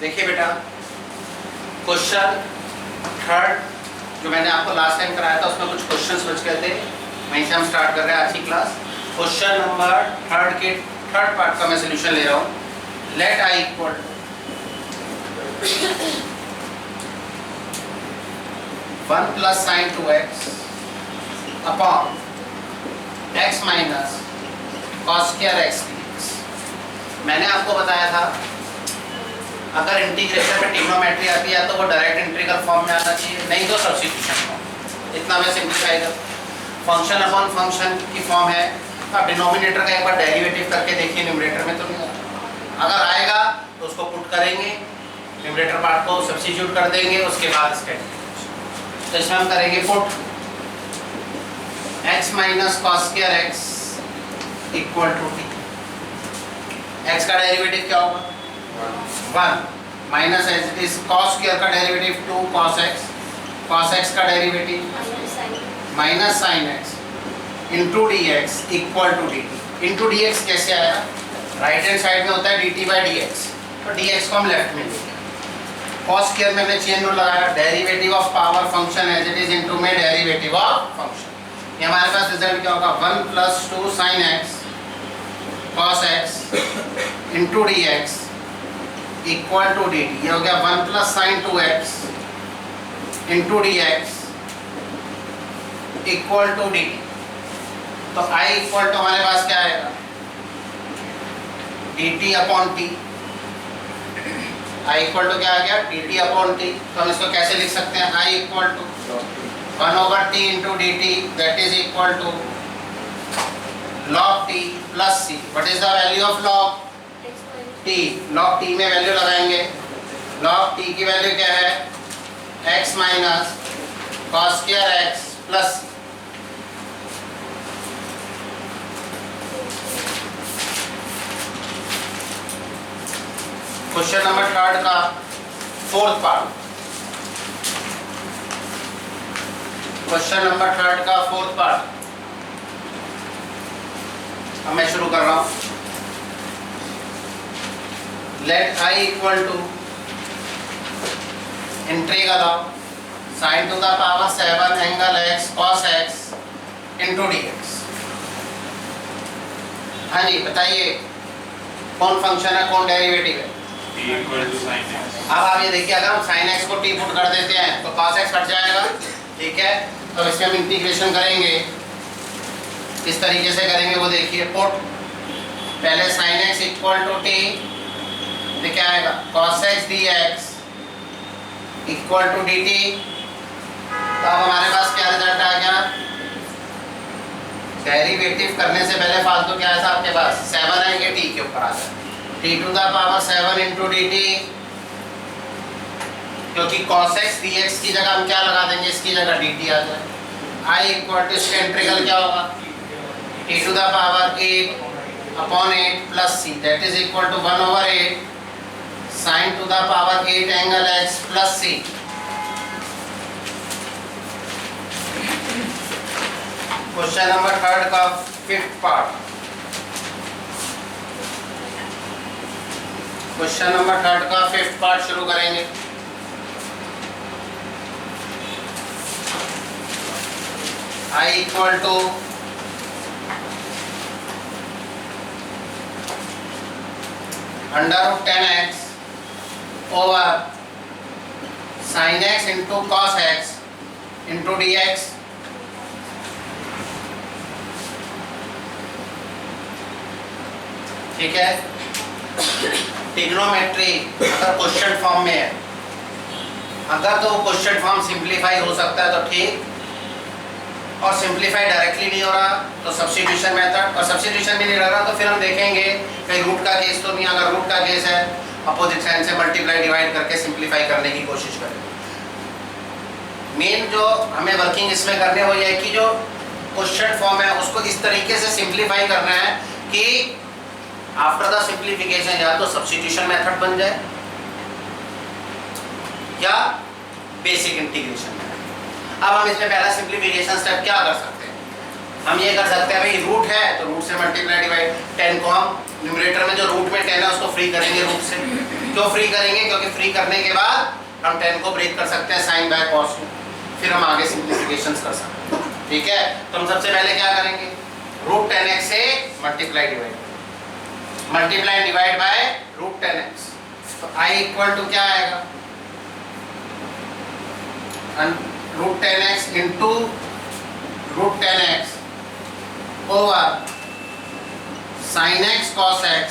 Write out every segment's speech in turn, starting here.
देखिए बेटा, question third जो मैंने आपको लास्ट टाइम कराया था उसमें कुछ क्वेश्चंस बच गए थे, वहीं से हम स्टार्ट कर रहे हैं आज की क्लास। क्वेश्चन नंबर थर्ड के थर्ड पार्ट का मैं सोल्यूशन ले रहा हूँ। Let I equal 1 plus sine 2x upon x minus cos square x dx। मैंने आपको बताया था अगर इंटीग्रेशन में ट्रिग्नोमेट्री आती है तो वो डायरेक्ट इंटीग्रल फॉर्म में आना चाहिए, नहीं तो सब्स्टिट्यूशन फॉर्म। इतना मैं सिंप्लीफाई कर, फंक्शन अपॉन फंक्शन की फॉर्म है। अब डिनोमिनेटर का एक बार डेरिवेटिव करके देखिए, न्यूमरेटर में तो नहीं आएगा। अगर आएगा तो उसको पुट करेंगे, न्यूमरेटर पार्ट को सब्स्टिट्यूट कर देंगे, उसके बाद इसका तो इसमें हम करेंगे put x minus cos square x equal to t। x का डेरिवेटिव क्या होगा 1 minus H is cos square का derivative 2 cos x, cos x का डेरिवेटिव minus sine x into D x equal to D T. Into D X कैसे आया, right hand side में होता है D T by D X, तो D X को हम लेफ्ट में लेंगे। कॉस स्क्वायर में हमने चेन रूल लगाया, derivative of power function as it is into में डेरिवेटिव ऑफ फंक्शन। ये हमारे पास रिजल्ट क्या होगा 1 plus 2 sine x cos x into D x equal to D t. ये हो गया 1 plus sine 2x into D x equal to D t. तो I इक्वल टू हमारे पास क्या आएगा d t upon t. I equal to क्या आ गया डी टी अपॉन टी। तो हम इसको कैसे लिख सकते हैं, I equal to 1 over t into d t that is equal to log t plus c। What is the value of log t? log t में वैल्यू लगाएंगे, log t की वैल्यू क्या है x minus cos square x plus c। Question number third का fourth part, question number third का fourth part अब मैं शुरू कर रहा हूं। Let I equal to integral of sign to the power 7 angle x cos x into D x. हाँ जी बताइए कौन फंक्शन है, कौन डेरिवेटिव है? अब आप ये देखिए, अगर हम sin x को t पुट कर देते हैं तो cos x हट जाएगा, ठीक है। तो इसमें हम इंटीग्रेशन करेंगे, किस तरीके से करेंगे वो देखिए। पुट पहले sin x equal to t, ये क्या आएगा cos x dx equal to dt। तो अब हमारे पास क्या रिजल्ट आ गया, डेरिवेटिव करने से पहले फालतू क्या है आपके पास 7 आएंगे t के ऊपर आ जाए, t to the power 7 into d t, क्योंकि cos x dx की जगह हम क्या लगा देंगे, इसकी जगह dt आ जाए। I इक्वल टू इसका इंटीग्रल क्या होगा t to the power 8 upon 8 plus c that is equal to 1 over 8 sine to the power 8 angle x plus c। Question number third का fifth part, question number third का fifth part शुरू करेंगे। I equal to under root 10x over sine x into cos x into D x. ठीक है, trigonometry अगर question form में है, अगर तो क्वेश्चन फॉर्म सिंप्लीफाई हो सकता है तो ठीक, और सिंप्लीफाई डायरेक्टली नहीं हो रहा तो सब्स्टिट्यूशन मेथड, और सब्स्टिट्यूशन भी नहीं लग रहा तो फिर हम देखेंगे कहीं रूट का केस तो नहीं। अगर रूट का केस है अपोजिट साइन से मल्टीप्लाई डिवाइड करके सिंप्लीफाई करने की कोशिश करें। मेन जो हमें वर्किंग इसमें करने वो ये है कि जो क्वेश्चन फॉर्म है उसको इस तरीके से सिंप्लीफाई करना है कि आफ्टर द सिंप्लीफिकेशन या तो सब्स्टिट्यूशन मेथड बन जाए या बेसिक इंटीग्रेशन मेथड। अब हम इसमें पहला सिंप्लीफिकेशन स्टेप क्या कर सकते हैं, हम ये कर सकते हैं भाई रूट है तो रूट से मल्टीप्लाई डिवाइड, 10 को हम न्यूमरेटर में जो रूट में 10 है उसको फ्री करेंगे रूट से, क्यों फ्री करेंगे? क्योंकि फ्री करने के बाद हम 10 को ब्रेक कर सकते हैं साइन बाय कॉस में, फिर हम आगे सिंप्लीफिकेशंस कर सकते हैं। ठीक है, तो हम सबसे पहले क्या करेंगे, रूट 10x से multiply divide by root 10x। तो i इक्वल टू क्या आएगा, root 10x into root 10x over sine x cos x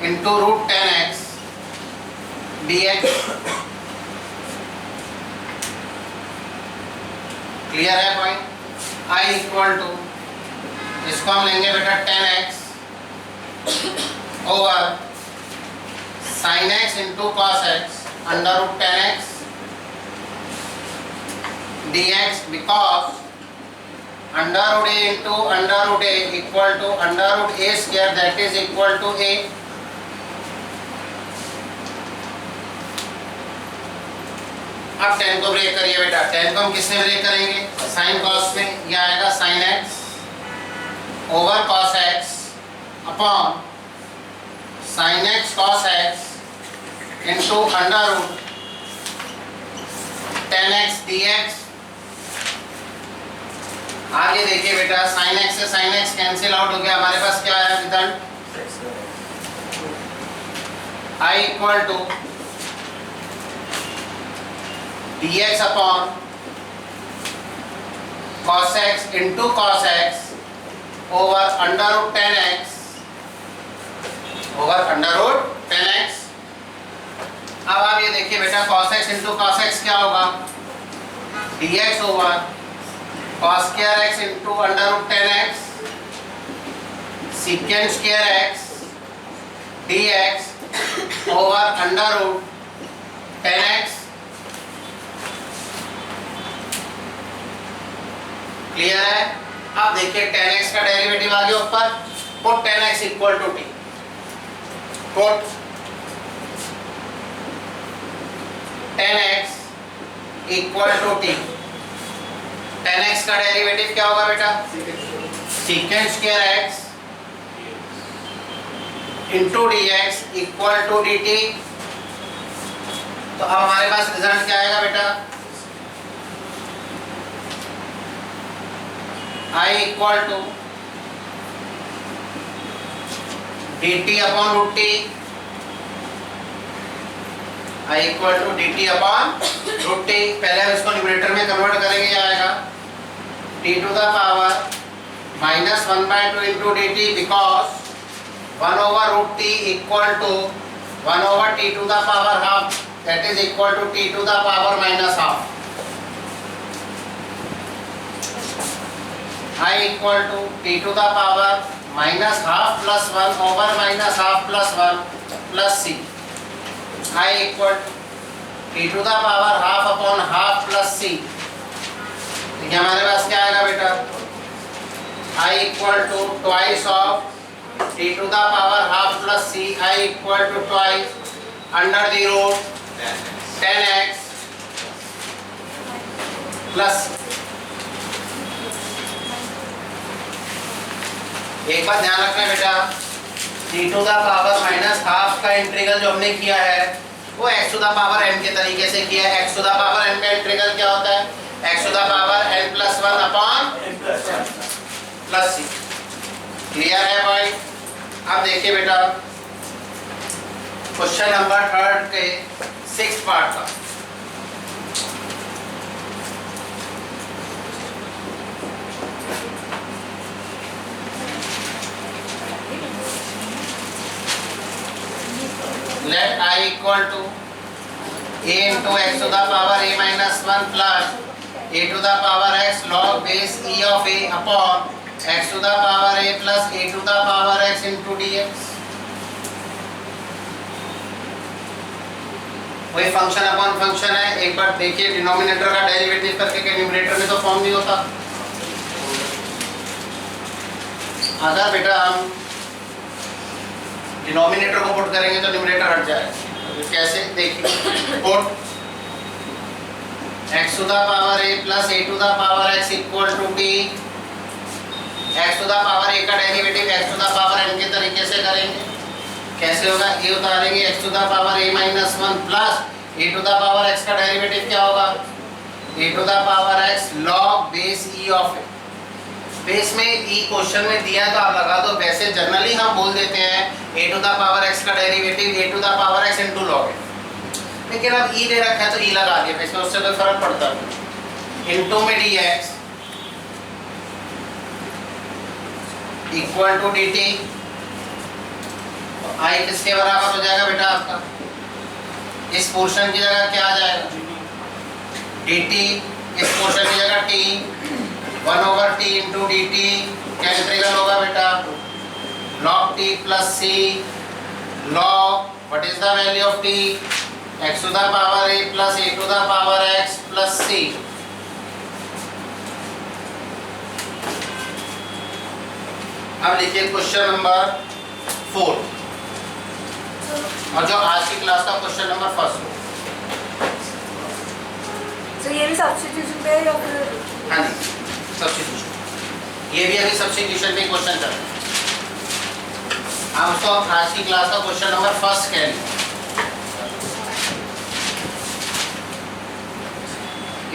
into root 10x dx। Clear है पॉइंट? i इक्वल टू, इसको हम लेंगे बेटा 10x over sine x into cos x under root 10x dx, because under root a into under root a equal to under root a square, that is equal to a। अब 10 को break करिए बेटा, 10 को हम किसमें break करेंगे, sine cos में, यह आएगा sine x over cos x upon sine x cos x into under root 10x dx। आगे देखिए बेटा, साइन x से साइन x कैंसिल आउट हो गया, हमारे पास क्या आया result, i equal to dx upon cos x into cos x over under root 10x over under root 10x। अब आप ये देखिए बेटा, cos x into cos x क्या होगा, dx over cos square x into under root 10x secant square x dx over under root 10x। Clear है? अब देखिए 10x का डेरिवेटिव आ गया ऊपर, put 10x equal to t, put 10x equal to t। 10x का derivative क्या होगा बेटा, secant square x into dx equal to dt। तो अब हमारे पास रिजल्ट क्या आएगा बेटा, i equal to dt upon root t, i equal to dt upon root t। पहले हम इसको न्यूमरेटर में कन्वर्ट करेंगे, ये आएगा t to the power minus 1/2 into dt, because 1 over root t equal to 1 over t to the power half, that is equal to t to the power minus half. i equal to t to the power minus half plus 1 over minus half plus 1 plus c। i equal to t to the power half upon half plus c। देखिए हमारे पास क्या आएगा बेटा, i equal to twice of t to the power half plus c, i equal to twice under the root 10x plus. एक बात ध्यान रखना बेटा, t to the power minus half का इंटीग्रल जो हमने किया है वो x to the power n के तरीके से किया है। x to the power n का इंटीग्रल क्या होता है, x to the power n plus 1 upon plus c। Clear है भाई? अब देखिए बेटा, क्वेश्चन नंबर 3 के 6th पार्ट का, let I equal to a into x to the power a minus 1 plus a to the power x log base e of a upon x to the power a plus a to the power x into dx। वही function upon function है। एक बार देखिए, denominator का derivative करके numerator में तो form नहीं होता। अगर बेटा हम डिनोमिनेटर को पुट करेंगे तो न्यूमरेटर हट जाएगा। कैसे देखिए, put x to the power a plus a to the power x equal to t। x to the power a का derivative x to the power n के तरीके से करेंगे। कैसे होगा? ए उतारेंगे x to the power a minus 1 plus a to the power x का derivative क्या होगा? a to the power x log base e of a। Base में e क्वेश्चन में दिया तो आप लगा दो। वैसे जनरली हम बोल देते हैं a to the power x का derivative a to the power x into log a, लेकिन अब e दे रखा है तो e लगा दिया, इसमें उससे कोई फर्क पड़ता है। इनटू में dx इक्वल टू dt, आई किसके बराबर हो जाएगा बेटा आपका? इस पोर्शन की जगह क्या आ जाएगा? dt, इस पोर्शन की जगह t, 1/t इंटू dt, क्या इंटीग्रल होगा बेटा? log t plus c, log what is the value of t? x to the power a plus a to the power x plus c। अब लिखिए question number 4 और जो आज की class का क्वेश्चन नंबर फर्स्ट हो। तो ये भी सब्स्टिट्यूशन पे है या फिर? हाँ जी, सब्स्टिट्यूशन। ये भी अभी सब्स्टिट्यूशन पे क्वेश्चन चल रहा है। हम उसको आज की क्लास का क्वेश्चन नंबर फर्स्ट कह लें।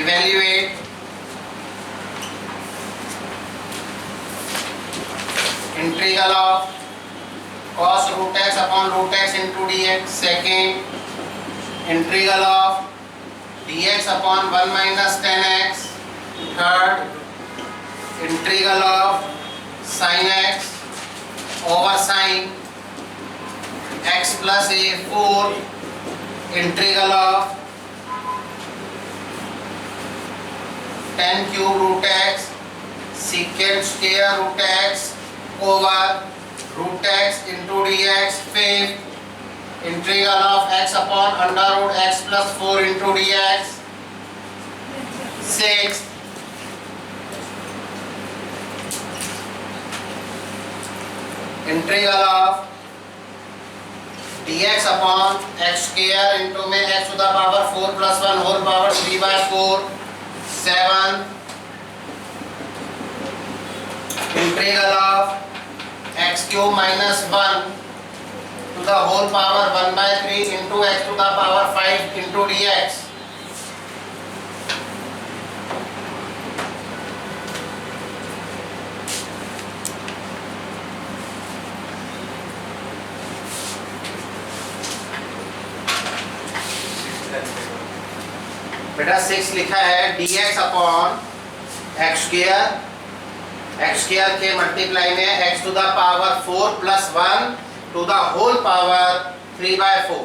Evaluate integral of cos root x upon root x into dx, second integral of dx upon 1 minus 10x, third integral of sin x over sin x plus a, fourth integral of 10 cube root x secant square root x over root x into dx, fifth integral of x upon under root x plus 4 into dx, sixth integral of dx upon x square into में x to the power 4 plus 1 whole power 3/4, seven integral of x cube minus 1 to the whole power 1/3 into x to the power 5 into dx, बेटा 6 लिखा है dx upon x square के multiply में x to the power 4 plus 1 to the whole power 3/4।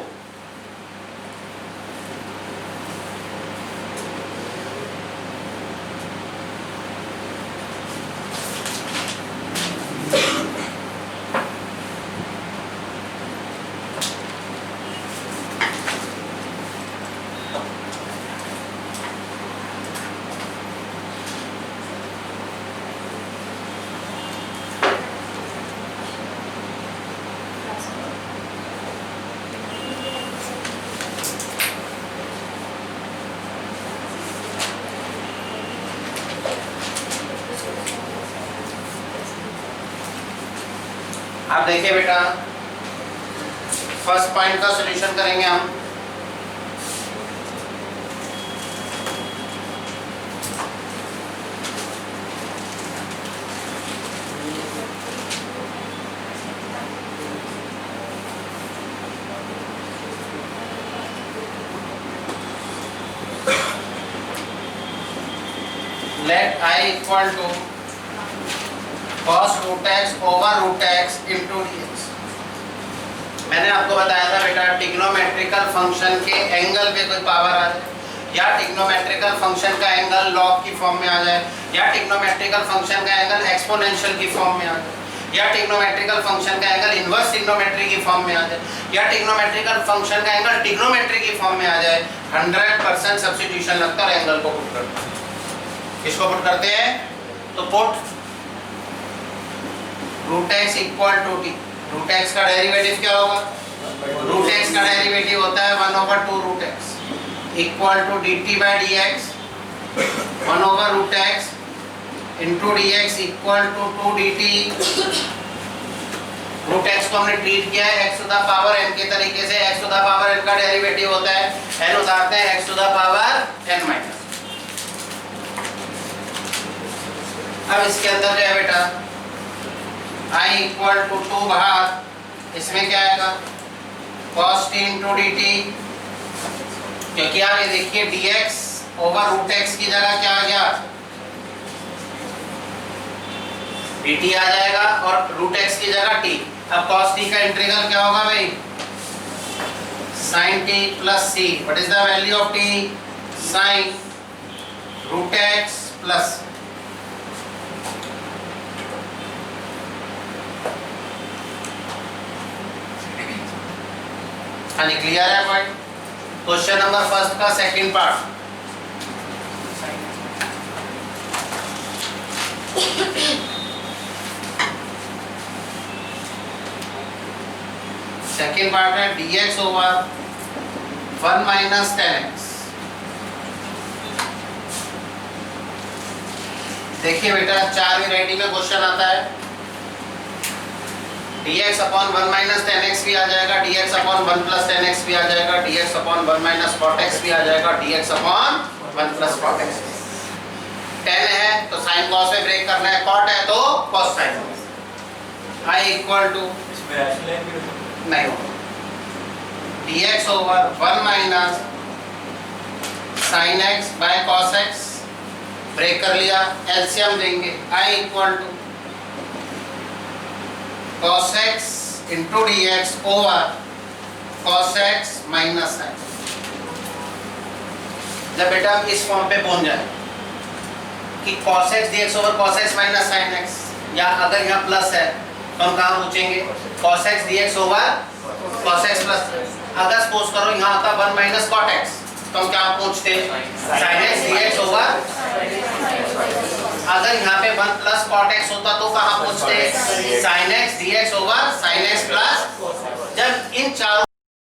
अब देखिए बेटा, first point का solution करेंगे हम। Let I equal to cos root x over root x into dx। मैंने आपको बताया था बेटा ट्रिग्नोमेट्रिकल फंक्शन के एंगल पे कोई पावर आ जाए या ट्रिग्नोमेट्रिकल फंक्शन का एंगल लॉग की फॉर्म में आ जाए या ट्रिग्नोमेट्रिकल फंक्शन का एंगल एक्सपोनेंशियल की फॉर्म में आ जाए या ट्रिग्नोमेट्रिकल फंक्शन का एंगल इनवर्स ट्रिग्नोमेट्री की फॉर्म में आ जाए या ट्रिग्नोमेट्रिकल फंक्शन का एंगल ट्रिग्नोमेट्री की फॉर्म में आ जाए। 100% सब्स्टिट्यूशन लगता है और एंगल को पुट करते हैं। किसको पुट करते हैं? तो put root x equal to t. Root x का डेरिवेटिव क्या होगा? रूट एक्स का डेरिवेटिव होता है 1/2 root x equal to D T by D x root x into D x equal to 2 dt root x को हमने treat किया है x to the power n के तरीके से। X to the power n का डेरिवेटिव होता है n उतारते हैं x to the power n minus. अब इसके अंदर जो है बेटा i इक्वल टू 2 भाग इसमें क्या आएगा cos t into d t, क्योंकि आप ये देखिए dx ओवर रूट एक्स की जगह क्या आ गया dt आ जाएगा और रूट एक्स की जगह t। अब cos t का इंटीग्रल क्या होगा भाई sin t plus c। What is the value of t sin root x plus हाँ जी क्लियर है पॉइंट। क्वेश्चन नंबर फर्स्ट का सेकंड पार्ट सेकेंड पार्ट है dx ओवर 1 माइनस 10x। देखिए बेटा 4 वैरायटी में क्वेश्चन आता है। dx अपॉन 1 माइनस 10x भी आ जाएगा, dx अपॉन 1 प्लस 10x भी आ जाएगा, dx upon 1 minus cot x भी आ जाएगा, dx upon 1 plus cot x। 10 है तो sin cos में ब्रेक करना है, cot है तो cos sin। i equal to नहीं होगा dx over 1 minus sin x by cos x, break कर लिया, एलसीएम देंगे i equal to cos x into dx over cos x minus sin। जब बेटा हम इस फॉर्म पे पहुंच जाए कि cos x dx over cos x minus sin x, या अगर यहाँ प्लस है तो हम कहाँ पूछेंगे cos x dx over cos x plus. अगर सपोज करो यहाँ आता 1 माइनस cot x तो हम क्या पूछते sin x dx ओवर। अगर यहाँ पे 1 प्लस cot x होता तो कहाँ पूछते sin x dx over sin x plus